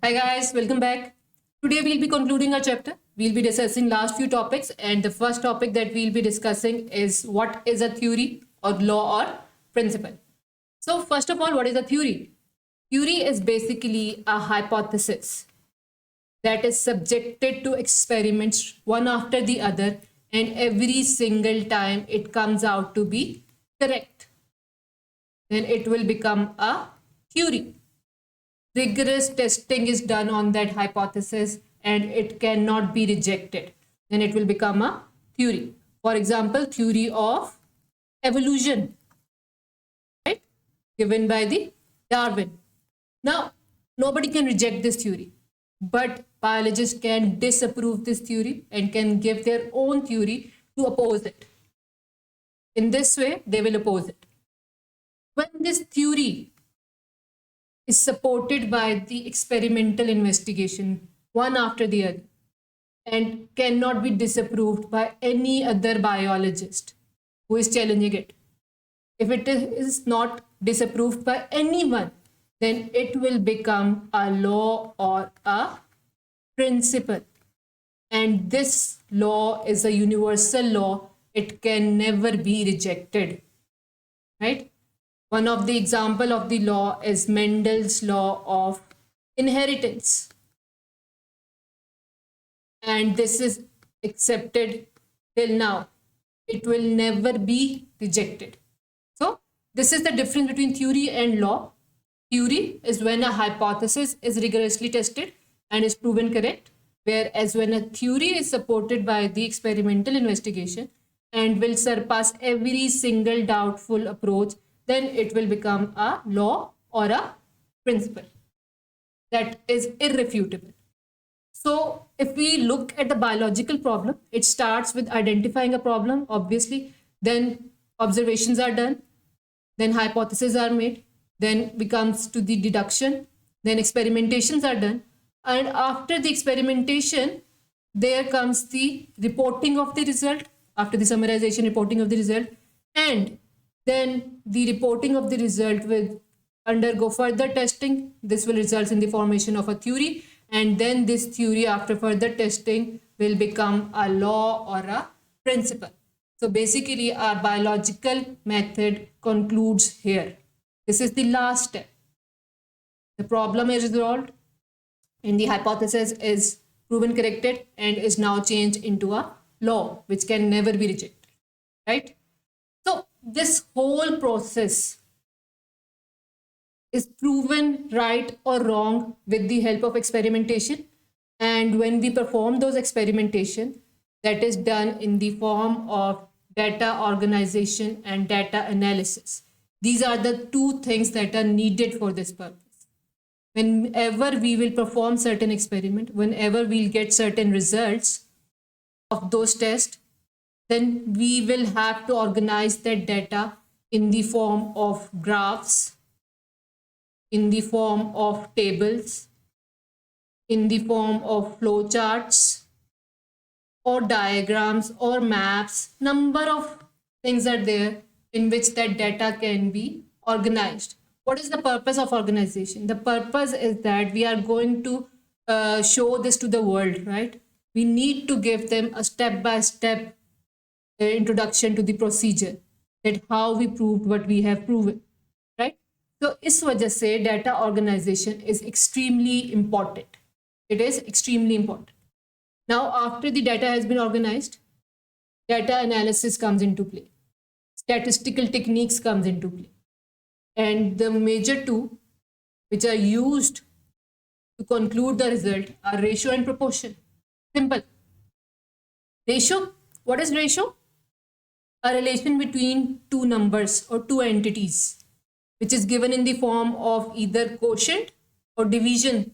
Hi guys, welcome back. Today we'll be concluding our chapter. We'll be discussing last few topics, and the first topic that we'll be discussing is what is a theory or law or principle. So first of all, what is a theory? Theory is basically a hypothesis that is subjected to experiments one after the other, and every single time it comes out to be correct. Then it will become a theory. Rigorous testing is done on that hypothesis and it cannot be rejected. Then it will become a theory. For example, theory of evolution, right? Given by the Darwin. Now, nobody can reject this theory, but biologists can disapprove this theory and can give their own theory to oppose it. In this way, they will oppose it. When this theory is supported by the experimental investigation, one after the other, and cannot be disapproved by any other biologist who is challenging it. If it is not disapproved by anyone, then it will become a law or a principle. And this law is a universal law. It can never be rejected, right? One of the example of the law is Mendel's law of inheritance. And this is accepted till now. It will never be rejected. So this is the difference between theory and law. Theory is when a hypothesis is rigorously tested and is proven correct, whereas when a theory is supported by the experimental investigation and will surpass every single doubtful approach, then it will become a law or a principle that is irrefutable. So if we look at the biological problem, it starts with identifying a problem, obviously, then observations are done, then hypotheses are made, then becomes to the deduction, then experimentations are done, and after the experimentation, there comes the reporting of the result, after the summarization, reporting of the result, and then the reporting of the result will undergo further testing. This will result in the formation of a theory, and then this theory after further testing will become a law or a principle. So basically our biological method concludes here. This is the last step. The problem is resolved and the hypothesis is proven corrected and is now changed into a law which can never be rejected, right? So this whole process is proven right or wrong with the help of experimentation. And when we perform those experimentation, that is done in the form of data organization and data analysis. These are the two things that are needed for this purpose. Whenever we will perform certain experiment, whenever we'll get certain results of those tests, then we will have to organize that data in the form of graphs, in the form of tables, in the form of flowcharts or diagrams or maps. Number of things are there in which that data can be organized. What is the purpose of organization? The purpose is that we are going to show this to the world, right? We need to give them a step-by-step introduction to the procedure, that how we proved what we have proven, right? So इस वजह से data organization is extremely important. It is extremely important. Now after the data has been organized, data analysis comes into play. Statistical techniques comes into play. And the major two which are used to conclude the result are ratio and proportion. Simple. Ratio, what is ratio? A relation between two numbers or two entities, which is given in the form of either quotient or division,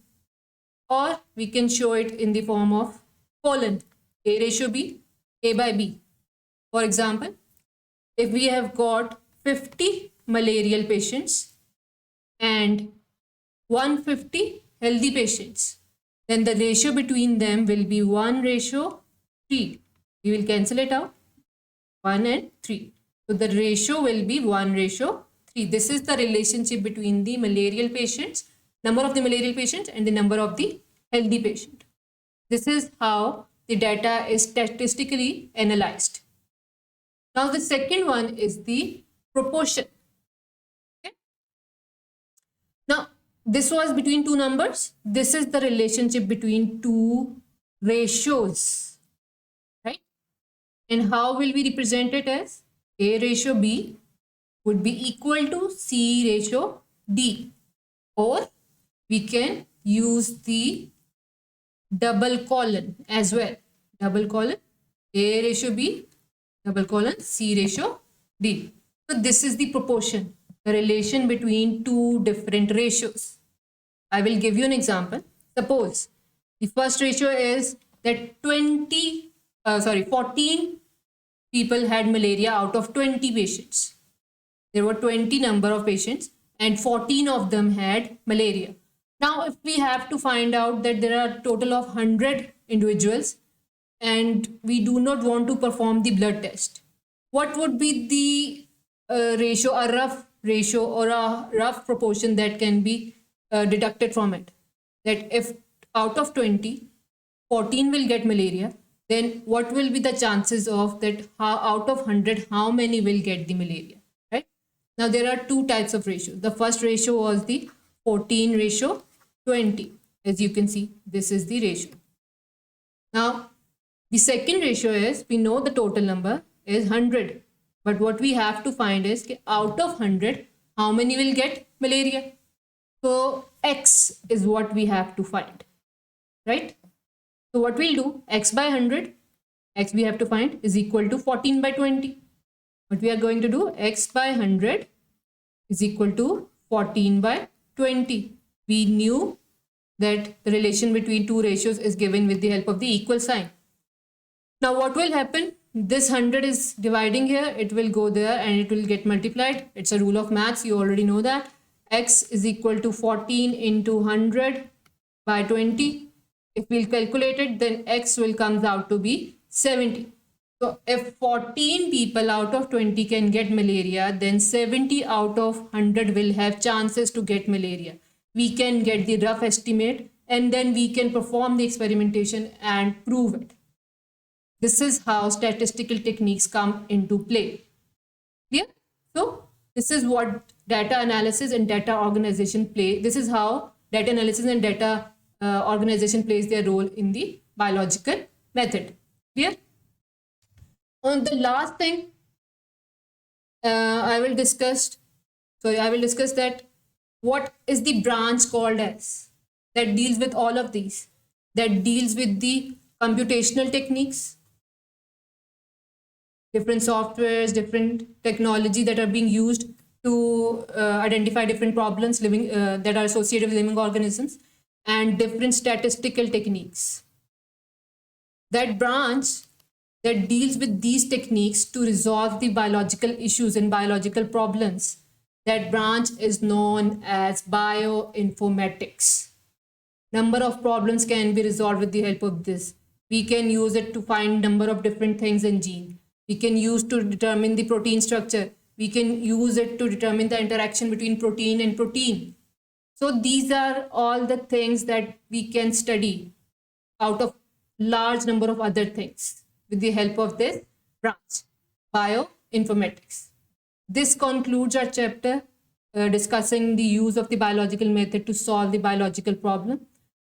or we can show it in the form of colon, A ratio B, A by B. For example, if we have got 50 malarial patients and 150 healthy patients, then the ratio between them will be 1:3. We will cancel it out, 1 and 3. So the ratio will be 1:3. This is the relationship between the malarial patients number of the malarial patient and the number of the healthy patient. This is how the data is statistically analyzed. Now the second one is the proportion. Okay? Now this was between two numbers. This is the relationship between two ratios, right? And how will we represent it as? A ratio B would be equal to C ratio D, or we can use the double colon as well. Double colon A ratio B, double colon C ratio D. So this is the proportion, the relation between two different ratios. I will give you an example. Suppose the first ratio is that 14 people had malaria out of 20 patients. There were 20 number of patients and 14 of them had malaria. Now, if we have to find out that there are a total of 100 individuals and we do not want to perform the blood test, what would be the ratio, a rough ratio or a rough proportion that can be deducted from it? That if out of 20, 14 will get malaria, then what will be the chances of that out of 100, how many will get the malaria, right? Now, there are two types of ratios. The first ratio was the 14 ratio 20. As you can see, this is the ratio. Now, the second ratio is, we know the total number is 100. But what we have to find is, out of 100, how many will get malaria? So, X is what we have to find, right? So, what we'll do, X by 100, X we have to find is equal to 14 by 20. What we are going to do, X by 100 is equal to 14 by 20. We knew that the relation between two ratios is given with the help of the equal sign. Now what will happen? This 100 is dividing here, it will go there and it will get multiplied. It's a rule of maths, you already know that. X is equal to 14 into 100 by 20. If we'll calculate it, then X will come out to be 70. So if 14 people out of 20 can get malaria, then 70 out of 100 will have chances to get malaria. We can get the rough estimate and then we can perform the experimentation and prove it. This is how statistical techniques come into play. Clear? So this is what data analysis and data organization play. This is how data analysis and data organization plays their role in the biological method. Clear? On the last thing, I will discuss that what is the branch called as that deals with all of these, that deals with the computational techniques, different softwares, different technology that are being used to identify different problems that are associated with living organisms, and different statistical techniques. That branch that deals with these techniques to resolve the biological issues and biological problems, that branch is known as bioinformatics. Number of problems can be resolved with the help of this. We can use it to find number of different things in gene. We can use to determine the protein structure. We can use it to determine the interaction between protein and protein. So these are all the things that we can study out of large number of other things with the help of this branch, bioinformatics. This concludes our chapter discussing the use of the biological method to solve the biological problem.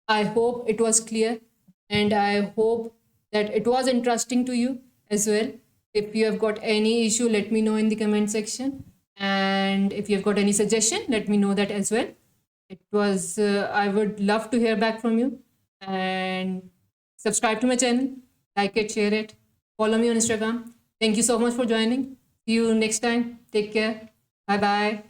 I hope it was clear and I hope that it was interesting to you as well. If you have got any issue, let me know in the comment section. And if you have got any suggestion, let me know that as well. It was, I would love to hear back from you. And subscribe to my channel, like it, share it, follow me on Instagram. Thank you so much for joining. See you next time. Take care. Bye-bye.